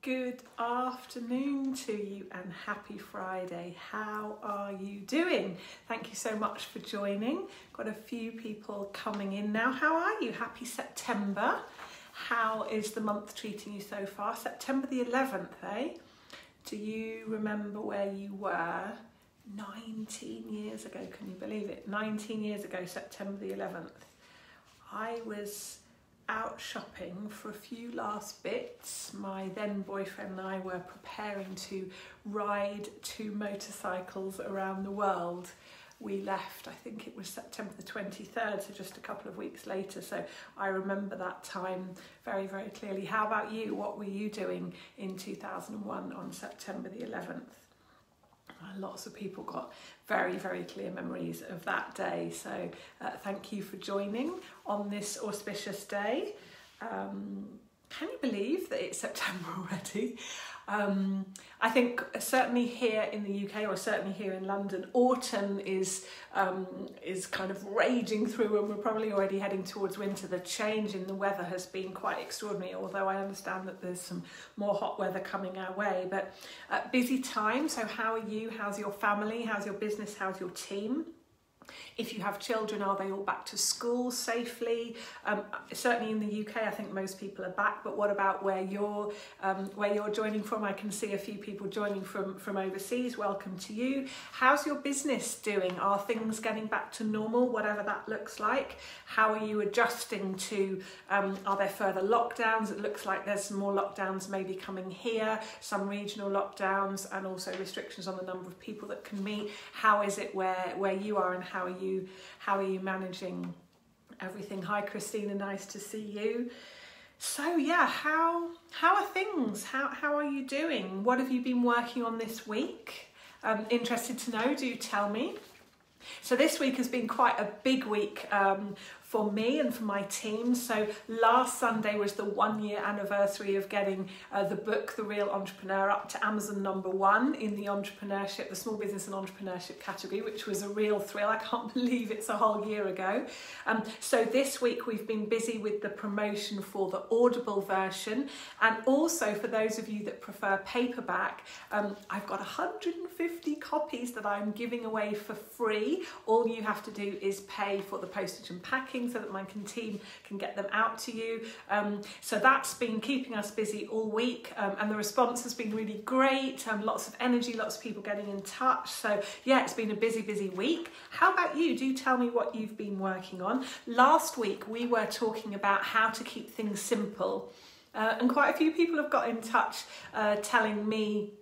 Good afternoon to you and happy Friday. How are you doing? Thank you so much for joining. Got a few people coming in now. How are you? Happy September. How is the month treating you so far? September the 11th, eh? Do you remember where you were 19 years ago? Can you believe it? 19 years ago, September the 11th. I was out shopping for a few last bits. My then boyfriend and I were preparing to ride 2 motorcycles around the world. We left, I think it was September the 23rd, so just a couple of weeks later. So I remember that time very, very clearly. How about you? What were you doing in 2001 on September the 11th? Lots of people got very, very clear memories of that day. So thank you for joining on this auspicious day. Can you believe that it's September already? I think certainly here in the UK, or certainly here in London, autumn is kind of raging through, and we're probably already heading towards winter. The change in the weather has been quite extraordinary, although I understand that there's some more hot weather coming our way. But busy time. So how are you? How's your family? How's your business? How's your team? If you have children, are they all back to school safely? Certainly in the UK, I think most people are back, but what about where you're joining from? I can see a few people joining from overseas. Welcome to you. How's your business doing? Are things getting back to normal, whatever that looks like? How are you adjusting to, are there further lockdowns? It looks like there's some more lockdowns maybe coming here, some regional lockdowns, and also restrictions on the number of people that can meet. How is it where you are, and how are you managing everything? Hi Christina, nice to see you. So yeah, how are things? How are you doing? What have you been working on this week? Interested to know, do tell me. So this week has been quite a big week for me and for my team. So last Sunday was the 1-year anniversary of getting the book, The Real Entrepreneur, up to Amazon #1 in the entrepreneurship, the small business and entrepreneurship category, which was a real thrill. I can't believe it's a whole year ago. So this week we've been busy with the promotion for the Audible version, and also for those of you that prefer paperback, I've got 150 copies that I'm giving away for free. All you have to do is pay for the postage and packing so that my team can get them out to you. So that's been keeping us busy all week, and the response has been really great. Lots of energy, lots of people getting in touch. So yeah, it's been a busy week. How about you? Do tell me what you've been working on. Last week we were talking about how to keep things simple, and quite a few people have got in touch telling me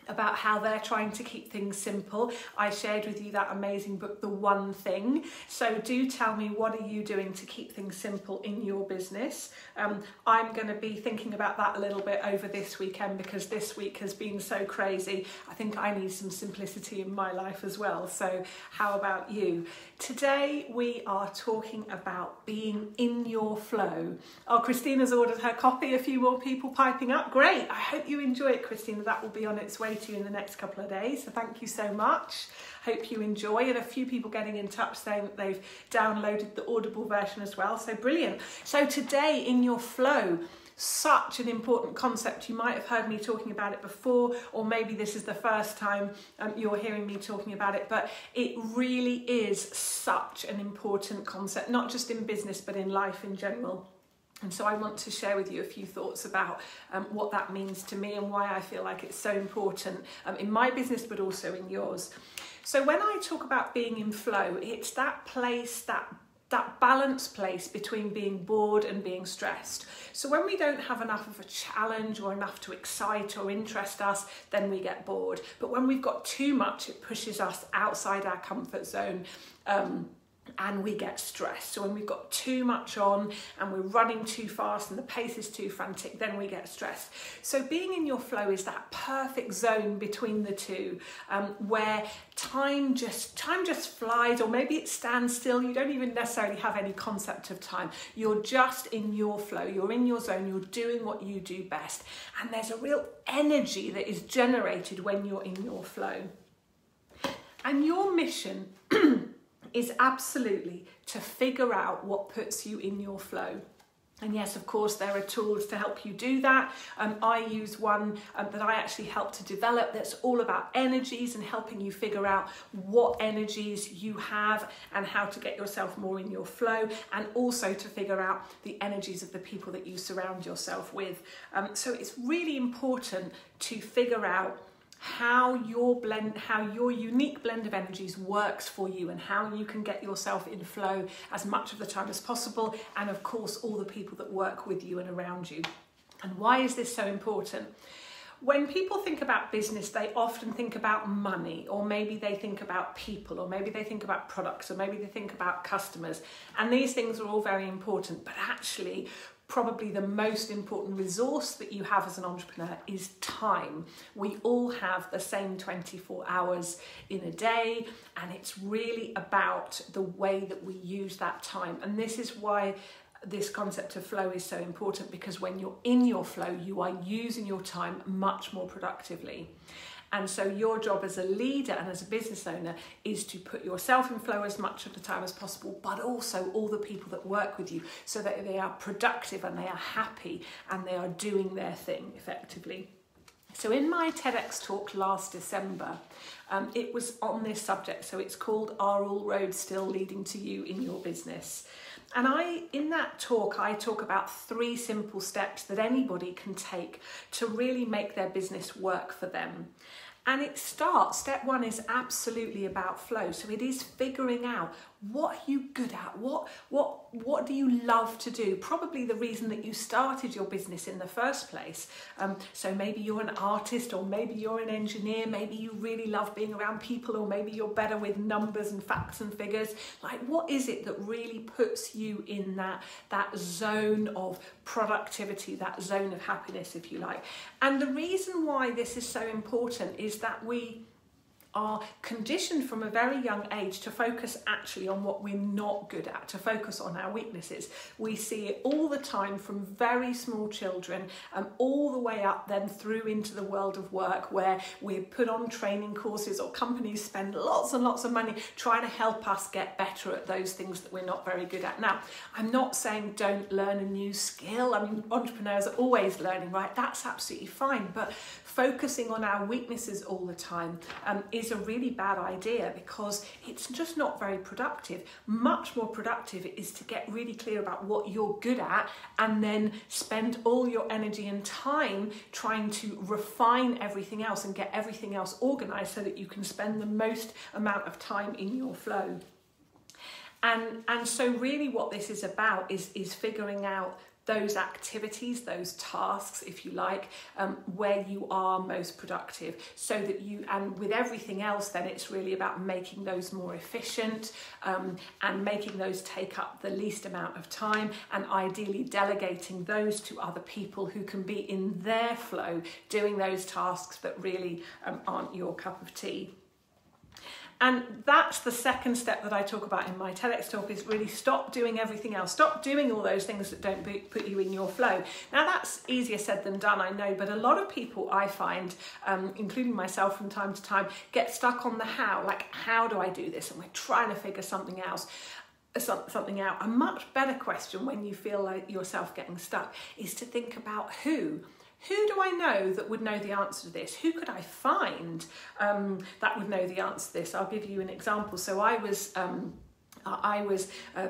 about how they're trying to keep things simple. I shared with you that amazing book, The One Thing. So do tell me, what are you doing to keep things simple in your business? I'm going to be thinking about that a little bit over this weekend, because this week has been so crazy. I think I need some simplicity in my life as well. So how about you? Today we are talking about being in your flow. Oh, Christina's ordered her copy. A few more people piping up. Great. I hope you enjoy it, Christina. That will be on its way to you in the next couple of days, so thank you so much. Hope you enjoy, and a few people getting in touch saying that they've downloaded the Audible version as well, so brilliant. So today, in your flow, such an important concept. You might have heard me talking about it before, or maybe this is the first time you're hearing me talking about it, but it really is such an important concept, not just in business but in life in general. And so I want to share with you a few thoughts about what that means to me and why I feel like it's so important in my business, but also in yours. So when I talk about being in flow, it's that place, that balanced place between being bored and being stressed. So when we don't have enough of a challenge or enough to excite or interest us, then we get bored. But when we've got too much, it pushes us outside our comfort zone. And we get stressed. So when we've got too much on and we're running too fast and the pace is too frantic, then we get stressed. So being in your flow is that perfect zone between the two, where time just flies, or maybe it stands still. You don't even necessarily have any concept of time. You're just in your flow. You're in your zone. You're doing what you do best. And there's a real energy that is generated when you're in your flow. And your mission is absolutely to figure out what puts you in your flow. And yes, of course, there are tools to help you do that. I use one that I actually helped to develop that's all about energies and helping you figure out what energies you have and how to get yourself more in your flow, and also to figure out the energies of the people that you surround yourself with. So it's really important to figure out how your unique blend of energies works for you, and how you can get yourself in flow as much of the time as possible, and of course all the people that work with you and around you. And why is this so important? When people think about business, they often think about money, or maybe they think about people, or maybe they think about products, or maybe they think about customers. And these things are all very important, but actually probably the most important resource that you have as an entrepreneur is time. We all have the same 24 hours in a day, and it's really about the way that we use that time. And this is why this concept of flow is so important, because when you're in your flow, you are using your time much more productively. And so your job as a leader and as a business owner is to put yourself in flow as much of the time as possible, but also all the people that work with you, so that they are productive and they are happy and they are doing their thing effectively. So in my TEDx talk last December, it was on this subject. So it's called "Are All Roads Still Leading to You in Your Business?" And in that talk, I talk about 3 simple steps that anybody can take to really make their business work for them. And step 1 is absolutely about flow. So it is figuring out what are you good at, what do you love to do? Probably the reason that you started your business in the first place. So maybe you're an artist, or maybe you're an engineer, maybe you really love being around people, or maybe you're better with numbers and facts and figures. Like, what is it that really puts you in that zone of productivity, that zone of happiness, if you like? And the reason why this is so important is that we are conditioned from a very young age to focus actually on what we're not good at, to focus on our weaknesses. We see it all the time from very small children, all the way up then through into the world of work, where we're put on training courses, or companies spend lots and lots of money trying to help us get better at those things that we're not very good at. Now, I'm not saying don't learn a new skill. I mean, entrepreneurs are always learning, right? That's absolutely fine. But focusing on our weaknesses all the time is a really bad idea, because it's just not very productive. Much more productive is to get really clear about what you're good at, and then spend all your energy and time trying to refine everything else and get everything else organized, so that you can spend the most amount of time in your flow. And so really what this is about is figuring out those activities, those tasks, if you like, where you are most productive, so that and with everything else, then it's really about making those more efficient, and making those take up the least amount of time, and ideally delegating those to other people who can be in their flow, doing those tasks that really aren't your cup of tea. And that's the second step that I talk about in my TEDx talk, is really stop doing everything else. Stop doing all those things that don't put you in your flow. Now, that's easier said than done, I know, but a lot of people I find, including myself from time to time, get stuck on the how. Like, how do I do this? And we're trying to figure something out. A much better question when you feel like yourself getting stuck is to think about who. Who do I know that would know the answer to this? Who could I find that would know the answer to this? I'll give you an example. So I was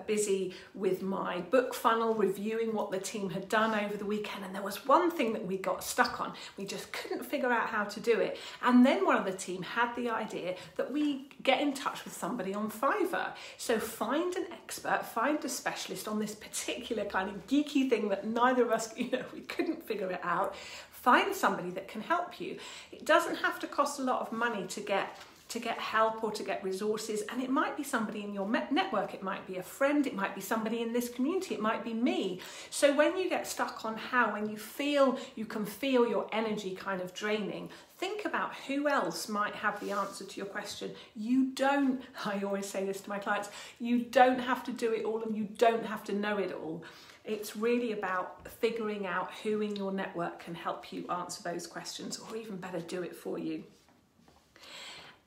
busy with my book funnel, reviewing what the team had done over the weekend, and there was one thing that we got stuck on. We just couldn't figure out how to do it. And then one of the team had the idea that we get in touch with somebody on Fiverr. So find an expert, find a specialist on this particular kind of geeky thing that neither of us, we couldn't figure it out. Find somebody that can help you. It doesn't have to cost a lot of money to get help or to get resources, and it might be somebody in your network, it might be a friend, it might be somebody in this community, it might be me. So when you get stuck on how, when you can feel your energy kind of draining, think about who else might have the answer to your question. I always say this to my clients, you don't have to do it all, and you don't have to know it all. It's really about figuring out who in your network can help you answer those questions, or even better, do it for you.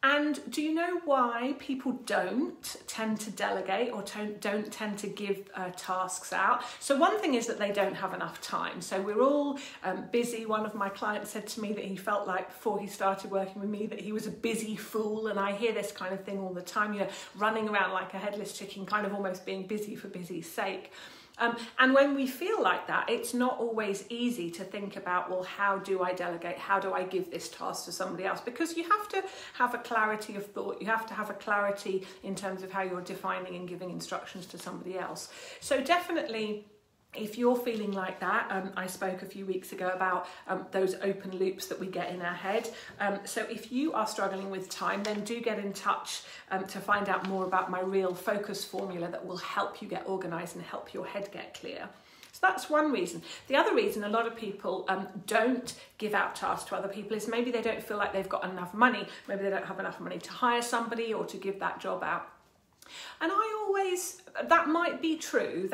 And do you know why people don't tend to delegate or don't tend to give tasks out? So one thing is that they don't have enough time. So we're all busy. One of my clients said to me that he felt like before he started working with me that he was a busy fool. And I hear this kind of thing all the time. You're running around like a headless chicken, kind of almost being busy for busy's sake. And when we feel like that, it's not always easy to think about, well, how do I delegate? How do I give this task to somebody else? Because you have to have a clarity of thought. You have to have a clarity in terms of how you're defining and giving instructions to somebody else. So definitely, if you're feeling like that, I spoke a few weeks ago about those open loops that we get in our head. So if you are struggling with time, then do get in touch to find out more about my real focus formula that will help you get organised and help your head get clear. So that's one reason. The other reason a lot of people don't give out tasks to other people is maybe they don't feel like they've got enough money. Maybe they don't have enough money to hire somebody or to give that job out. And that might be true,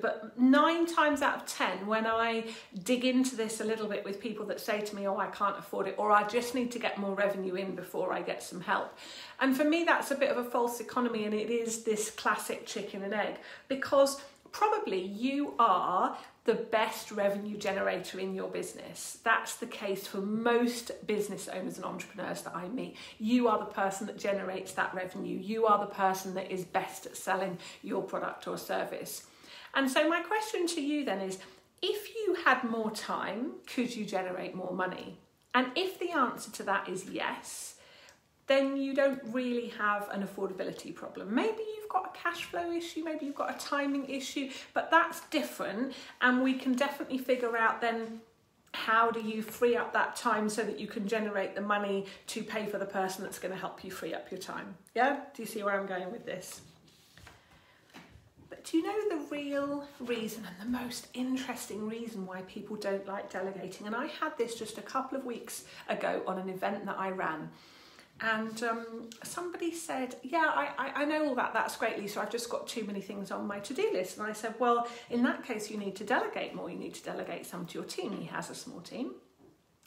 but 9 times out of 10, when I dig into this a little bit with people that say to me, oh, I can't afford it, or I just need to get more revenue in before I get some help. And for me, that's a bit of a false economy, and it is this classic chicken and egg, because probably you are the best revenue generator in your business. That's the case for most business owners and entrepreneurs that I meet. You are the person that generates that revenue. You are the person that is best at selling your product or service. And so my question to you then is, if you had more time, could you generate more money? And if the answer to that is yes, then you don't really have an affordability problem. Maybe you've got a cash flow issue, maybe you've got a timing issue, but that's different, and we can definitely figure out then how do you free up that time so that you can generate the money to pay for the person that's going to help you free up your time. Yeah? Do you see where I'm going with this? But do you know the real reason and the most interesting reason why people don't like delegating? And I had this just a couple of weeks ago on an event that I ran. And somebody said, yeah, I know all that, that's great, Lisa, I've just got too many things on my to-do list. And I said, well, in that case, you need to delegate more. You need to delegate some to your team. He has a small team.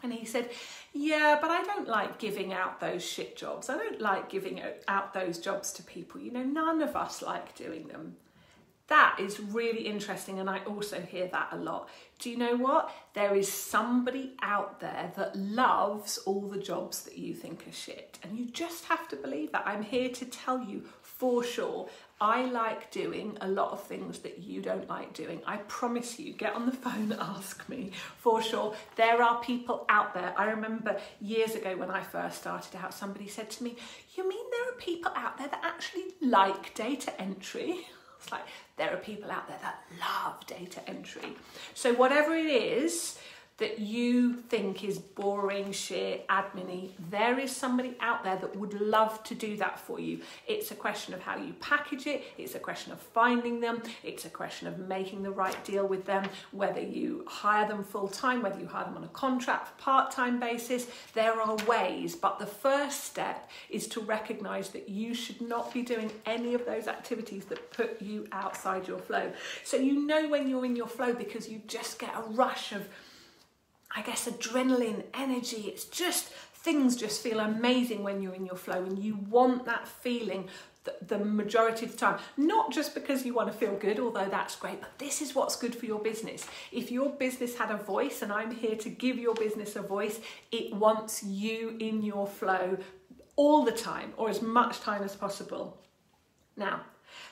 And he said, yeah, but I don't like giving out those shit jobs. I don't like giving out those jobs to people. You know, none of us like doing them. That is really interesting, and I also hear that a lot. Do you know what? There is somebody out there that loves all the jobs that you think are shit, and you just have to believe that. I'm here to tell you for sure, I like doing a lot of things that you don't like doing. I promise you, get on the phone, ask me, for sure. There are people out there. I remember years ago when I first started out, somebody said to me, you mean there are people out there that actually like data entry? It's like, there are people out there that love data entry. So whatever it is that you think is boring, shit, admin-y, there is somebody out there that would love to do that for you. It's a question of how you package it. It's a question of finding them. It's a question of making the right deal with them, whether you hire them full-time, whether you hire them on a contract, part-time basis. There are ways, but the first step is to recognize that you should not be doing any of those activities that put you outside your flow. So you know when you're in your flow because you just get a rush of, I guess, adrenaline, energy. It's just, things just feel amazing when you're in your flow, and you want that feeling the majority of the time. Not just because you want to feel good, although that's great, but this is what's good for your business. If your business had a voice, and I'm here to give your business a voice, it wants you in your flow all the time, or as much time as possible. Now,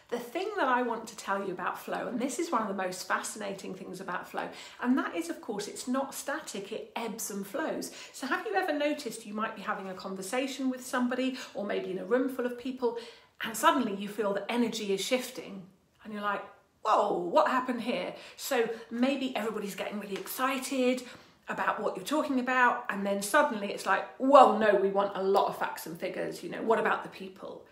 the thing that I want to tell you about flow, and this is one of the most fascinating things about flow, and that is, of course, it's not static, it ebbs and flows. So have you ever noticed you might be having a conversation with somebody, or maybe in a room full of people, and suddenly you feel that energy is shifting, and you're like, whoa, what happened here? So maybe everybody's getting really excited about what you're talking about, and then suddenly it's like, whoa, no, we want a lot of facts and figures, you know, what about the people?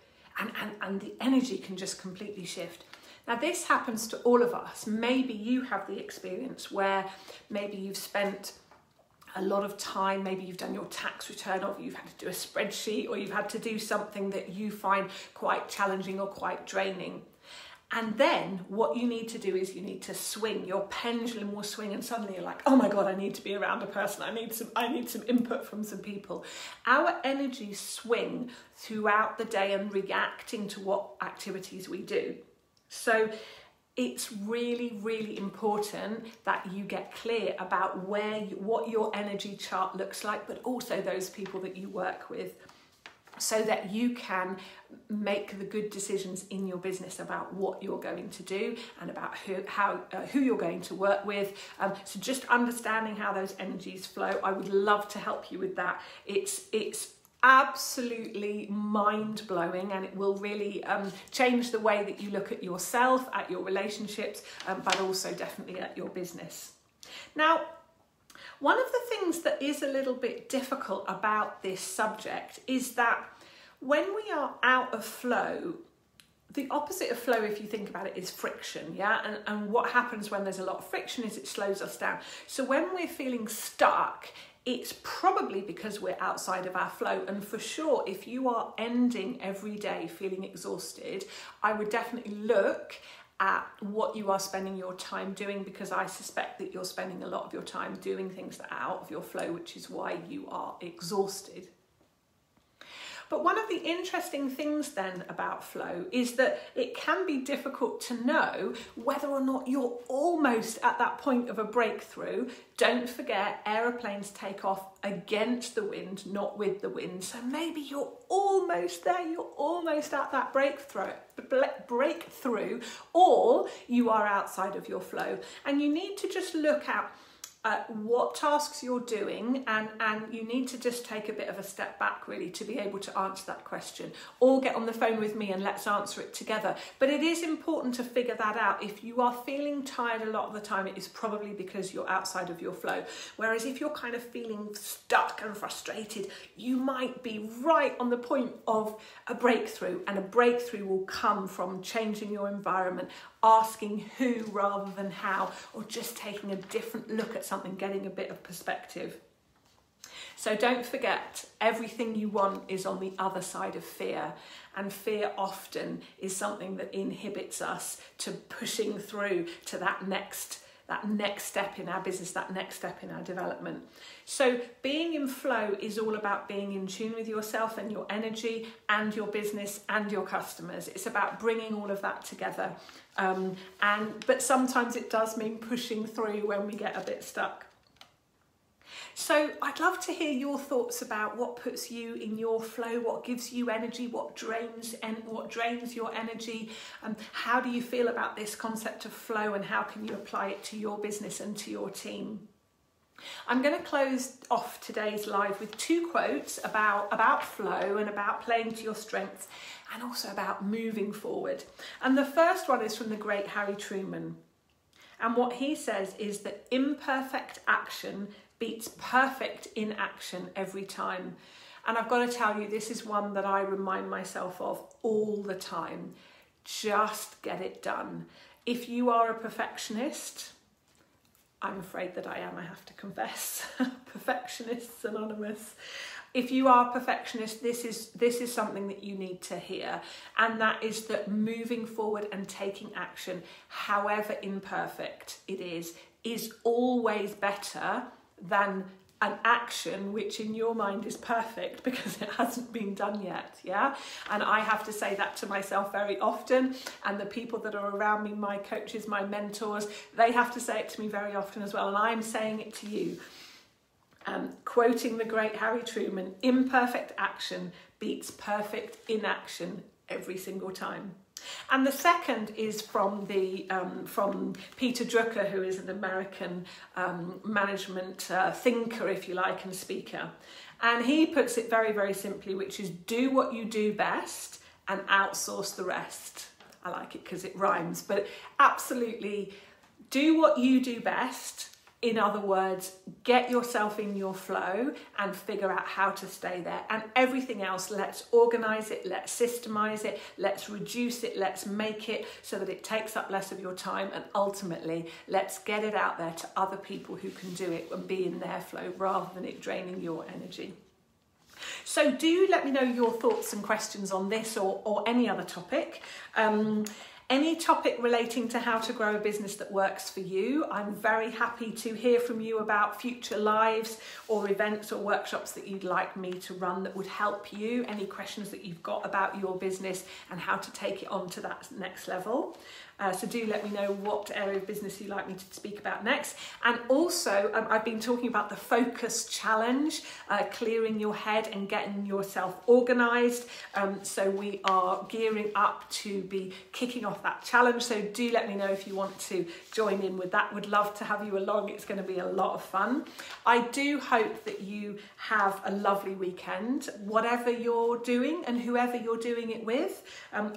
And the energy can just completely shift. Now, this happens to all of us. Maybe you have the experience where maybe you've spent a lot of time, maybe you've done your tax return, or you've had to do a spreadsheet, or you've had to do something that you find quite challenging or quite draining. And then what you need to do is you need to swing. Your pendulum will swing, and suddenly you're like, oh my God, I need to be around a person. I need some input from some people. Our energies swing throughout the day and reacting to what activities we do. So it's really, really important that you get clear about what your energy chart looks like, but also those people that you work with, so that you can make the good decisions in your business about what you're going to do and about who you're going to work with. So just understanding how those energies flow, I would love to help you with that. It's absolutely mind-blowing, and it will really change the way that you look at yourself, at your relationships, but also definitely at your business. Now, one of the things that is a little bit difficult about this subject is that when we are out of flow, the opposite of flow, if you think about it, is friction, yeah? And what happens when there's a lot of friction is it slows us down. So when we're feeling stuck, it's probably because we're outside of our flow. And for sure, if you are ending every day feeling exhausted, I would definitely look at what you are spending your time doing, because I suspect that you're spending a lot of your time doing things that are out of your flow, which is why you are exhausted. But one of the interesting things then about flow is that it can be difficult to know whether or not you're almost at that point of a breakthrough. Don't forget, aeroplanes take off against the wind, not with the wind. So maybe you're almost there, you're almost at that breakthrough, or you are outside of your flow. And you need to just look at what tasks you're doing, and you need to just take a bit of a step back really to be able to answer that question, or get on the phone with me and let's answer it together. But it is important to figure that out. If you are feeling tired a lot of the time, it is probably because you're outside of your flow. Whereas if you're kind of feeling stuck and frustrated, you might be right on the point of a breakthrough, and a breakthrough will come from changing your environment, asking who rather than how, or just taking a different look at something, getting a bit of perspective. So don't forget, everything you want is on the other side of fear, and fear often is something that inhibits us to pushing through to that next step in our business, that next step in our development. So being in flow is all about being in tune with yourself and your energy and your business and your customers. It's about bringing all of that together. But sometimes it does mean pushing through when we get a bit stuck. So I'd love to hear your thoughts about what puts you in your flow, what gives you energy, what drains your energy, and how do you feel about this concept of flow, and how can you apply it to your business and to your team? I'm going to close off today's live with 2 quotes about flow and about playing to your strengths, and also about moving forward. And the first one is from the great Harry Truman. And what he says is that imperfect action beats perfect inaction every time. And I've got to tell you, this is one that I remind myself of all the time. Just get it done. If you are a perfectionist, I'm afraid that I am, I have to confess. Perfectionists Anonymous. If you are a perfectionist, this is something that you need to hear. And that is that moving forward and taking action, however imperfect it is always better than an action which in your mind is perfect because it hasn't been done yet, yeah? And I have to say that to myself very often, and the people that are around me, my coaches, my mentors, they have to say it to me very often as well, and I'm saying it to you. Quoting the great Harry Truman, imperfect action beats perfect inaction every single time. And the second is from Peter Drucker, who is an American management thinker, if you like, and speaker. And he puts it very, very simply, which is do what you do best and outsource the rest. I like it because it rhymes, but absolutely do what you do best. In other words, get yourself in your flow and figure out how to stay there. And everything else, let's organise it, let's systemize it, let's reduce it, let's make it so that it takes up less of your time. And ultimately, let's get it out there to other people who can do it and be in their flow rather than it draining your energy. So do let me know your thoughts and questions on this or any other topic. Any topic relating to how to grow a business that works for you. I'm very happy to hear from you about future lives or events or workshops that you'd like me to run that would help you. Any questions that you've got about your business and how to take it on to that next level. So do let me know what area of business you'd like me to speak about next. And also, I've been talking about the focus challenge, clearing your head and getting yourself organised. So we are gearing up to be kicking off that challenge. So do let me know if you want to join in with that. Would love to have you along. It's going to be a lot of fun. I do hope that you have a lovely weekend, whatever you're doing and whoever you're doing it with.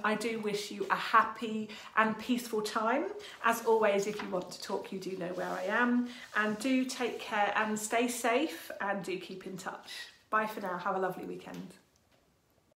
I do wish you a happy and peaceful time. As always, if you want to talk, you do know where I am. And do take care and stay safe and do keep in touch. Bye for now. Have a lovely weekend.